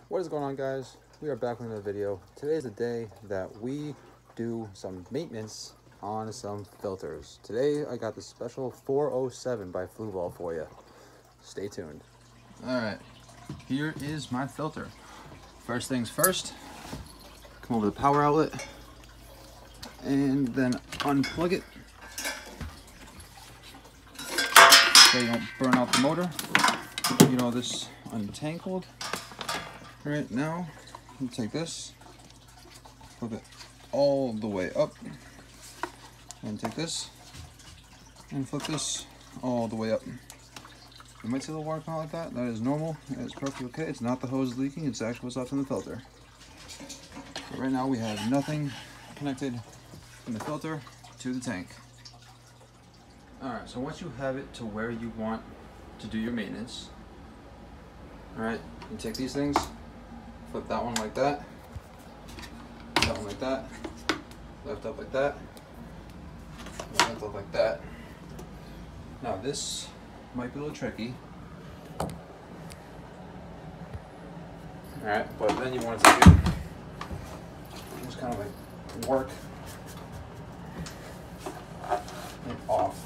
What is going on, guys? We are back with another video. Today is the day that we do some maintenance on some filters. Today I got the special 407 by Fluval for you. Stay tuned. Alright, here is my filter. First things first, come over to the power outlet and then unplug it so you don't burn out the motor. You know, this untangled. Right now, you take this, flip it all the way up, and take this and flip this all the way up. You might see a little water come out like that. That is normal. That is perfectly okay. It's not the hose leaking. It's actually what's left in the filter. But right now, we have nothing connected from the filter to the tank. All right. So once you have it to where you want to do your maintenance, all right, you take these things. Flip that one like that one like that, left up like that, left up like that. Now this might be a little tricky. Alright, but then you want to take it, just kind of like work it off.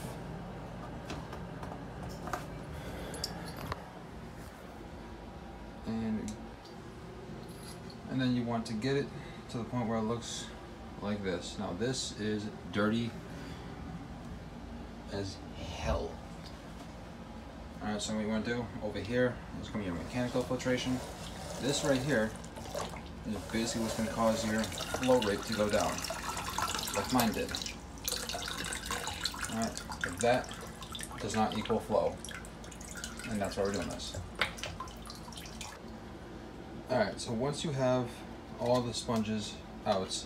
And then you want to get it to the point where it looks like this. Now this is dirty as hell. Alright, so what you want to do over here is going to be your mechanical filtration. This right here is basically what's going to cause your flow rate to go down, like mine did. Alright, but that does not equal flow, and that's why we're doing this. Alright, so once you have all the sponges out,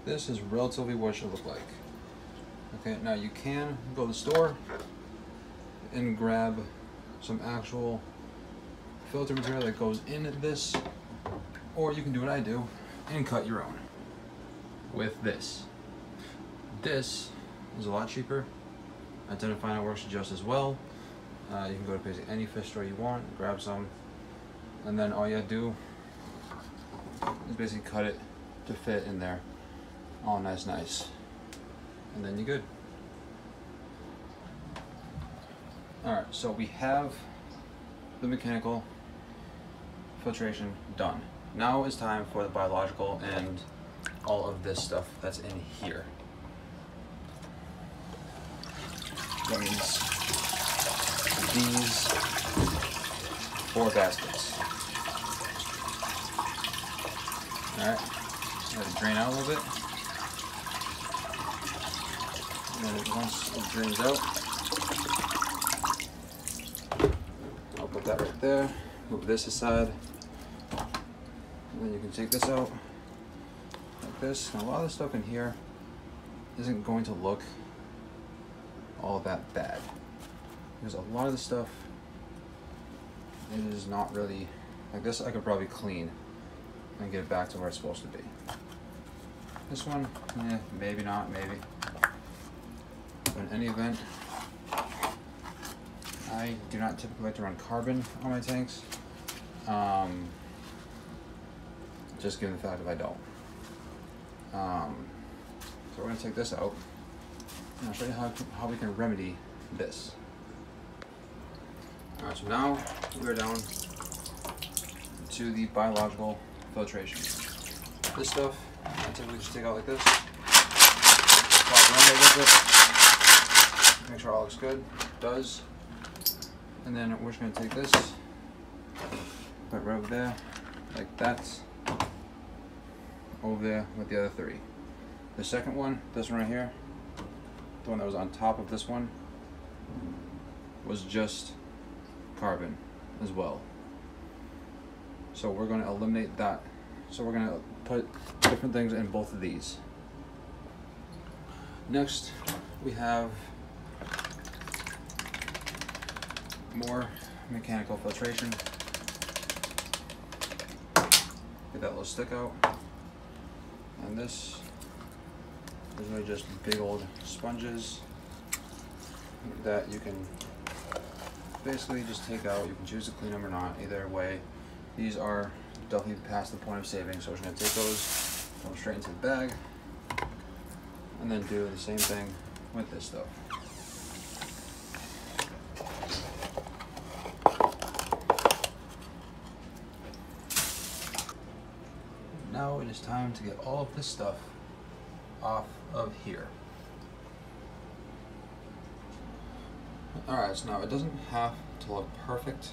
this is relatively what it should look like. Okay, now you can go to the store and grab some actual filter material that goes in this, or you can do what I do and cut your own with this. This is a lot cheaper. I tend to find it works just as well. You can go to basically any fish store you want, grab some, and then all you have to do is basically cut it to fit in there, all nice, and then you're good. Alright, so we have the mechanical filtration done. Now it's time for the biological and all of this stuff that's in here. That means these 4 baskets. Alright, let it drain out a little bit. And then once it drains out, I'll put that right there, move this aside, and then you can take this out like this. And a lot of the stuff in here isn't going to look all that bad, because a lot of the stuff, it is not really, like this I could probably clean and get it back to where it's supposed to be. This one, maybe not, maybe. But in any event, I do not typically like to run carbon on my tanks. Just given the fact that I don't. So we're going to take this out, and I'll show you how we can remedy this. Alright, so now we're down to the biological filtration. This stuff, I typically just take out like this, walk around it with it, make sure all looks good. It does. And then we're just going to take this, put it right over there, like that, over there with the other 3. The second one, this one right here, the one that was on top of this one, was just carbon as well. So we're going to eliminate that. So we're going to put different things in both of these. Next, we have more mechanical filtration. Get that little stick out. And this is really just big old sponges that you can basically just take out. You can choose to clean them or not, either way. These are definitely past the point of saving, so we're just gonna take those, throw them straight into the bag, and then do the same thing with this stuff. Now it is time to get all of this stuff off of here. Alright, so now it doesn't have to look perfect,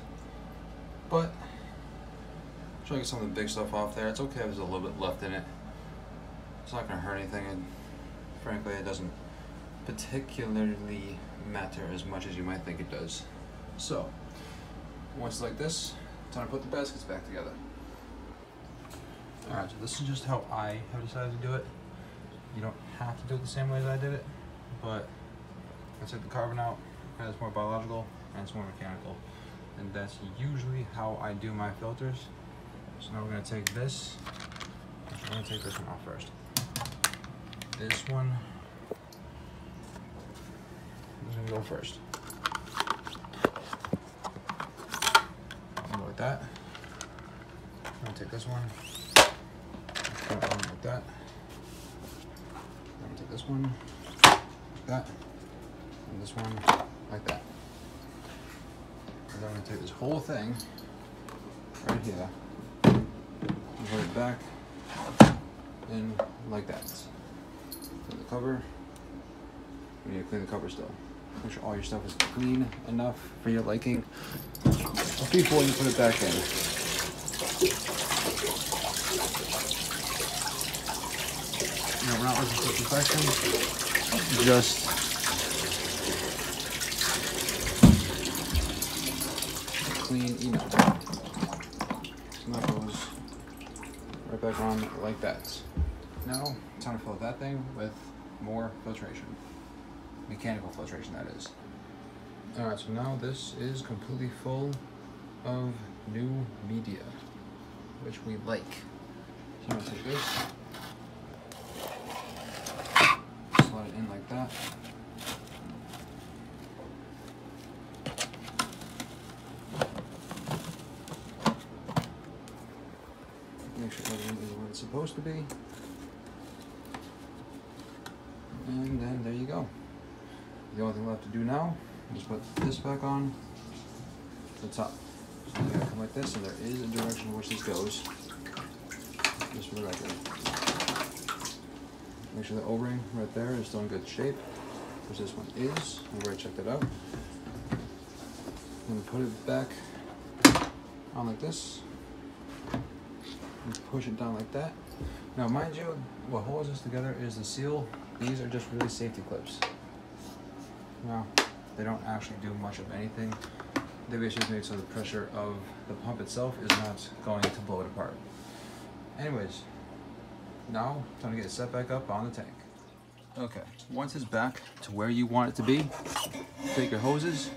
but try to get some of the big stuff off there. It's okay if there's a little bit left in it. It's not going to hurt anything, and frankly it doesn't particularly matter as much as you might think it does. So, once like this, time to put the baskets back together. Alright, so this is just how I have decided to do it. You don't have to do it the same way as I did it, but I took the carbon out, and it's more biological and it's more mechanical. And that's usually how I do my filters. So now we're going to take this. I'm going to take this one off first. This one is going to go first. Go like that. I'm going to take this one. Put it on like that. I'm going to take this one like that. And this one like that. And then I'm going to take this whole thing right here and put it back in like that. Clean the cover. You need to clean the cover still. Make sure all your stuff is clean enough for your liking before you put it back in. Now we're not looking for perfection, just clean enough. So that goes right back on like that. Now, time to fill that thing with more filtration. Mechanical filtration, that is. Alright, so now this is completely full of new media, which we like. So I'm going to take this, slide it in like that. Make sure everything is where it's supposed to be. And then there you go. The only thing left to do now is put this back on the top. So you're gonna come like this, and there is a direction in which this goes. Just for the record. Make sure the O-ring right there is still in good shape, which this one is. We've already checked it out. And put it back on like this. And push it down like that. Now, mind you, what holds this together is the seal. These are just really safety clips. Now, they don't actually do much of anything. They basically make so the pressure of the pump itself is not going to blow it apart. Anyways, now time to get it set back up on the tank. Okay, once it's back to where you want it to be, take your hoses,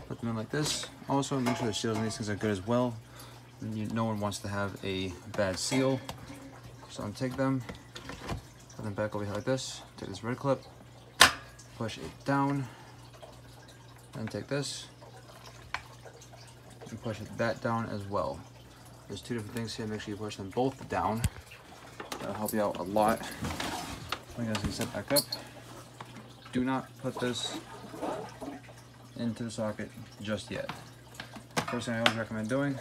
put them in like this. Also, make sure the seals on these things are good as well. No one wants to have a bad seal. So untake them, put them back over here like this. Take this red clip, push it down, and take this and push that down as well. There's two different things here. Make sure you push them both down. That'll help you out a lot. So you guys can set back up. Do not put this into the socket just yet. First thing I always recommend doing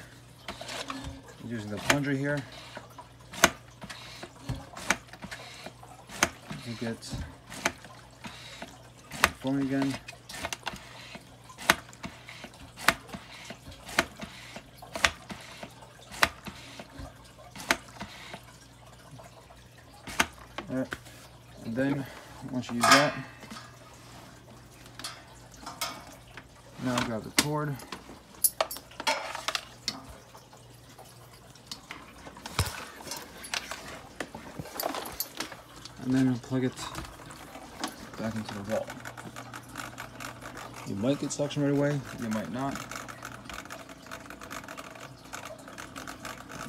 is using the plunger here to get flowing again. Alright, and then once you use that, now grab the cord. And then plug it back into the wall. You might get suction right away, you might not.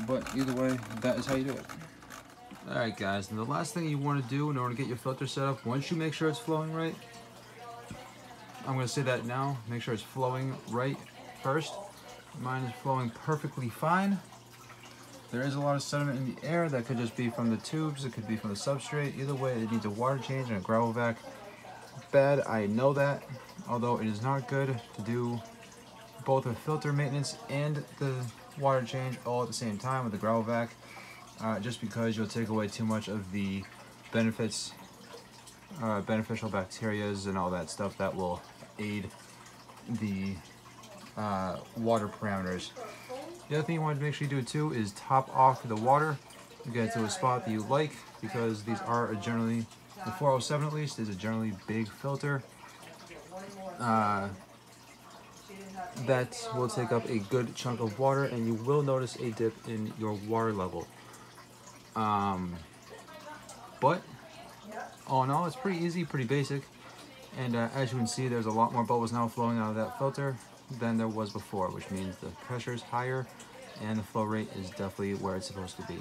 But either way, that is how you do it. Alright guys, and the last thing you want to do in order to get your filter set up, once you make sure it's flowing right, I'm going to say that now, make sure it's flowing right first. Mine is flowing perfectly fine. there is a lot of sediment in the air. That could just be from the tubes, it could be from the substrate. Either way, it needs a water change and a gravel vac. Bad, I know that, although it is not good to do both the filter maintenance and the water change all at the same time with the gravel vac, just because you'll take away too much of the beneficial bacterias and all that stuff that will aid the water parameters. The other thing you want to make sure you do too is top off the water. You get it to a spot that you like, because these are generally, the 407 at least, is a generally big filter that will take up a good chunk of water, and you will notice a dip in your water level. But all in all, it's pretty easy, pretty basic, and as you can see, there's a lot more bubbles now flowing out of that filter than there was before, which means the pressure is higher and the flow rate is definitely where it's supposed to be.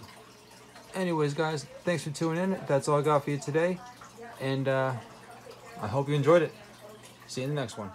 Anyways, guys, thanks for tuning in. That's all I got for you today, and I hope you enjoyed it. See you in the next one.